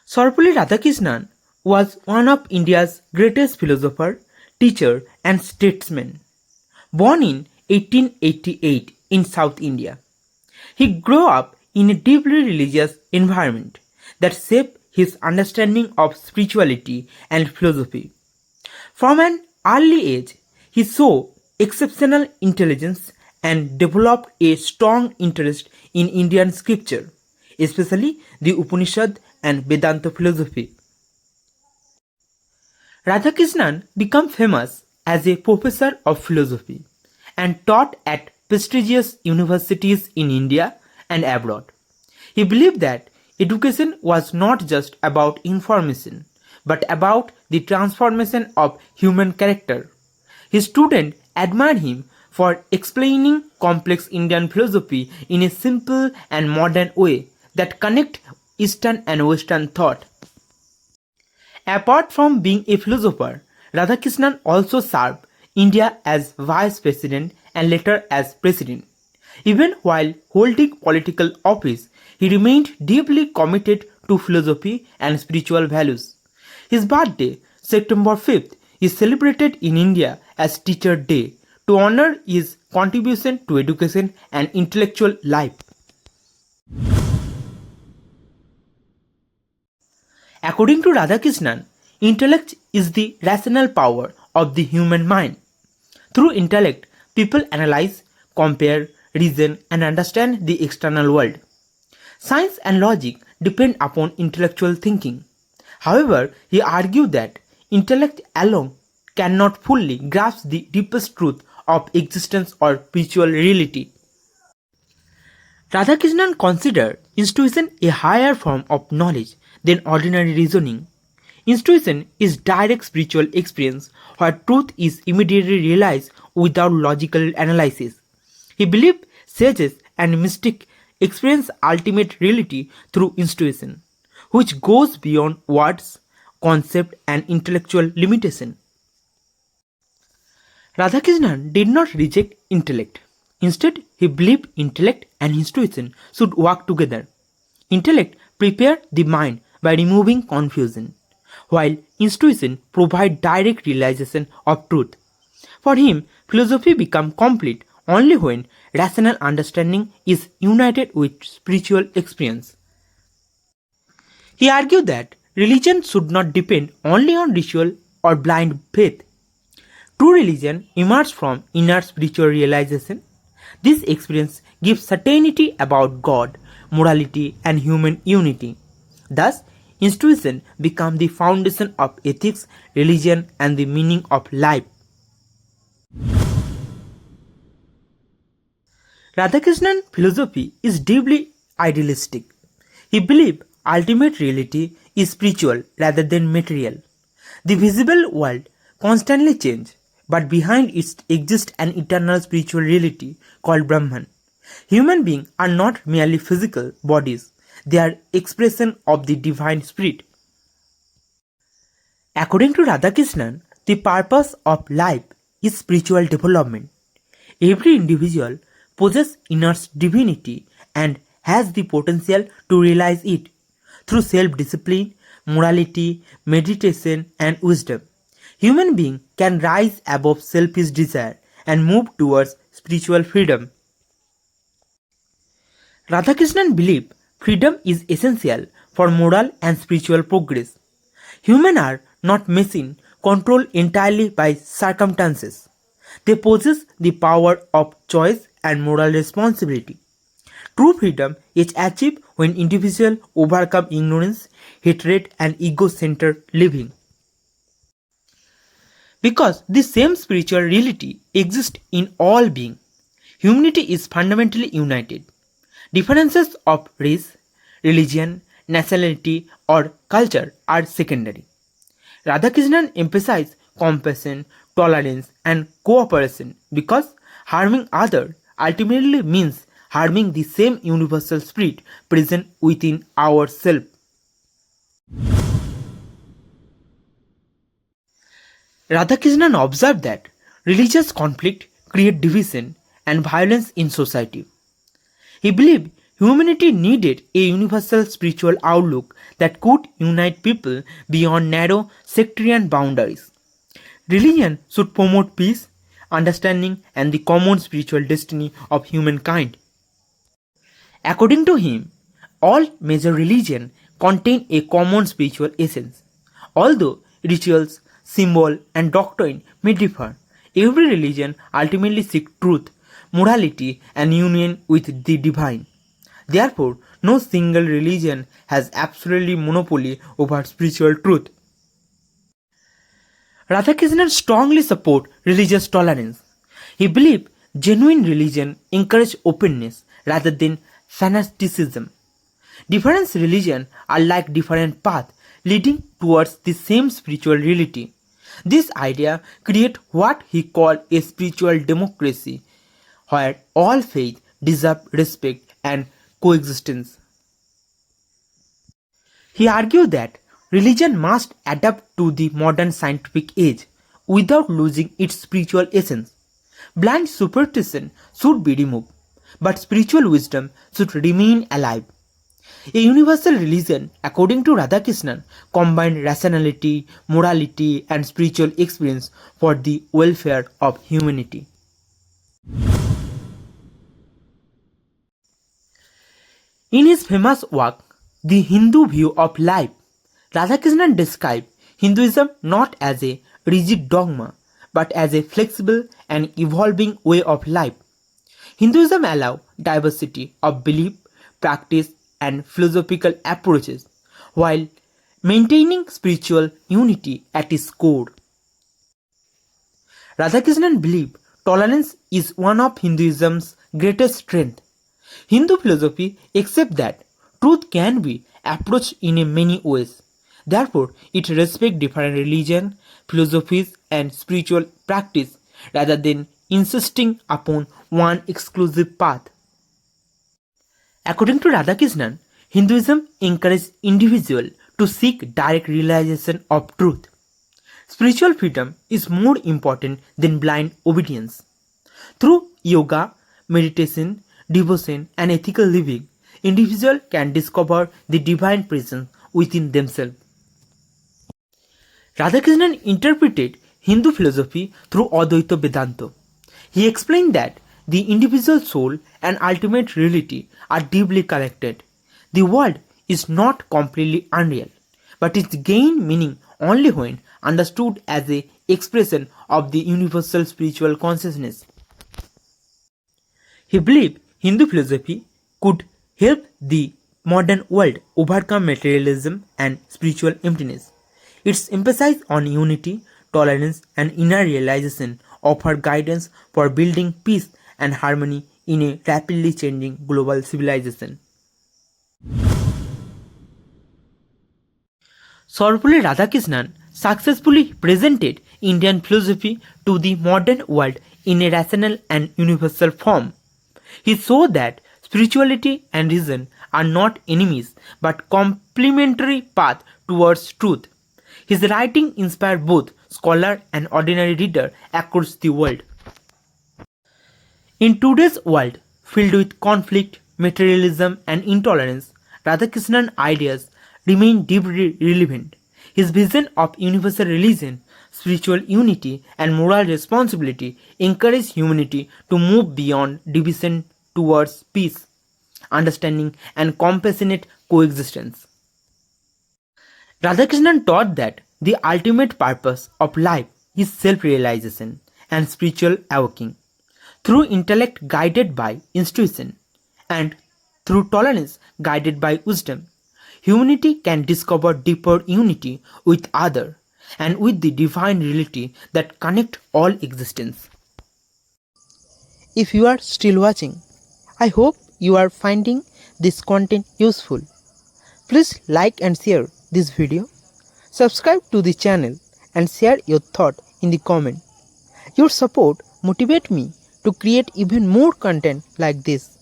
Sarvepalli Radhakrishnan was one of India's greatest philosopher, teacher and statesmen. Born in 1888 in South India, he grew up in a deeply religious environment that shaped his understanding of spirituality and philosophy. From an early age, he showed exceptional intelligence and developed a strong interest in Indian scripture, especially the Upanishad and Vedanta philosophy. Radhakrishnan became famous as a professor of philosophy and taught at prestigious universities in India and abroad. He believed that education was not just about information, but about the transformation of human character. His students admired him for explaining complex Indian philosophy in a simple and modern way that connect Eastern and Western thought. Apart from being a philosopher, Radhakrishnan also served India as vice president and later as president. Even while holding political office, he remained deeply committed to philosophy and spiritual values. His birthday, September 5th, is celebrated in India as Teacher Day to honor his contribution to education and intellectual life. According to Radhakrishnan, intellect is the rational power of the human mind. Through intellect, people analyze, compare, reason, and understand the external world. Science and logic depend upon intellectual thinking. However, he argued that intellect alone cannot fully grasp the deepest truth of existence or spiritual reality. Radhakrishnan considered intuition a higher form of knowledge than ordinary reasoning. Intuition is direct spiritual experience where truth is immediately realized without logical analysis. He believed sages and mystics experience ultimate reality through intuition, which goes beyond words, concept and intellectual limitation. Radhakrishnan did not reject intellect. Instead, he believed intellect and intuition should work together. Intellect prepared the mind by removing confusion, while intuition provides direct realization of truth. For him, philosophy becomes complete only when rational understanding is united with spiritual experience. He argued that religion should not depend only on ritual or blind faith. True religion emerges from inner spiritual realization. This experience gives certainty about God, morality, and human unity. Thus, intuition becomes the foundation of ethics, religion, and the meaning of life. Radhakrishnan philosophy is deeply idealistic. He believed ultimate reality is spiritual rather than material. The visible world constantly changes, but behind it exists an eternal spiritual reality called Brahman. Human beings are not merely physical bodies, they are expression of the divine spirit. According to Radhakrishnan, the purpose of life is spiritual development. Every individual possesses inner divinity and has the potential to realize it through self-discipline, morality, meditation, and wisdom. Human beings can rise above selfish desire and move towards spiritual freedom. Radhakrishnan believed freedom is essential for moral and spiritual progress. Humans are not machines controlled entirely by circumstances. They possess the power of choice and moral responsibility. True freedom is achieved when individuals overcome ignorance, hatred, and ego-centered living. Because the same spiritual reality exists in all beings, humanity is fundamentally united. Differences of race, religion, nationality, or culture are secondary. Radhakrishnan emphasized compassion, tolerance, and cooperation because harming others ultimately means harming the same universal spirit present within ourselves. Radhakrishnan observed that religious conflict create division and violence in society. He believed humanity needed a universal spiritual outlook that could unite people beyond narrow sectarian boundaries. Religion should promote peace, understanding, and the common spiritual destiny of humankind. According to him, all major religions contain a common spiritual essence. Although rituals, symbol, and doctrine may differ, every religion ultimately seeks truth, morality, and union with the divine. Therefore, no single religion has absolutely monopoly over spiritual truth. Radhakrishnan strongly supports religious tolerance. He believed genuine religion encourages openness rather than fanaticism. Different religions are like different paths leading towards the same spiritual reality. This idea creates what he called a spiritual democracy, where all faiths deserve respect and coexistence. He argued that religion must adapt to the modern scientific age without losing its spiritual essence. Blind superstition should be removed, but spiritual wisdom should remain alive. A universal religion, according to Radhakrishnan, combined rationality, morality, and spiritual experience for the welfare of humanity. In his famous work, The Hindu View of Life, Radhakrishnan described Hinduism not as a rigid dogma, but as a flexible and evolving way of life. Hinduism allows diversity of belief, practice, and philosophical approaches, while maintaining spiritual unity at its core. Radhakrishnan believed tolerance is one of Hinduism's greatest strengths. Hindu philosophy accepts that truth can be approached in many ways. Therefore, it respects different religions, philosophies, and spiritual practice rather than insisting upon one exclusive path. According to Radhakrishnan, Hinduism encourages individuals to seek direct realization of truth. Spiritual freedom is more important than blind obedience. Through yoga, meditation, devotion, and ethical living, individuals can discover the divine presence within themselves. Radhakrishnan interpreted Hindu philosophy through Advaita Vedanta. He explained that the individual soul and ultimate reality are deeply connected. The world is not completely unreal, but it gains meaning only when understood as an expression of the universal spiritual consciousness. He believed Hindu philosophy could help the modern world overcome materialism and spiritual emptiness. Its emphasis on unity, tolerance, and inner realization offer guidance for building peace and harmony in a rapidly changing global civilization. Sarvepalli Radhakrishnan successfully presented Indian philosophy to the modern world in a rational and universal form. He showed that spirituality and reason are not enemies but complementary paths towards truth. His writing inspired both scholar and ordinary reader across the world. In today's world, filled with conflict, materialism, and intolerance, Radhakrishnan's ideas remain deeply relevant. His vision of universal religion, spiritual unity, and moral responsibility encourage humanity to move beyond division towards peace, understanding, and compassionate coexistence. Radhakrishnan taught that the ultimate purpose of life is self-realization and spiritual awakening. Through intellect guided by intuition and through tolerance guided by wisdom, humanity can discover deeper unity with others and with the divine reality that connect all existence. If you are still watching, I hope you are finding this content useful. Please like and share this video, subscribe to the channel and share your thought in the comment. Your support motivates me to create even more content like this.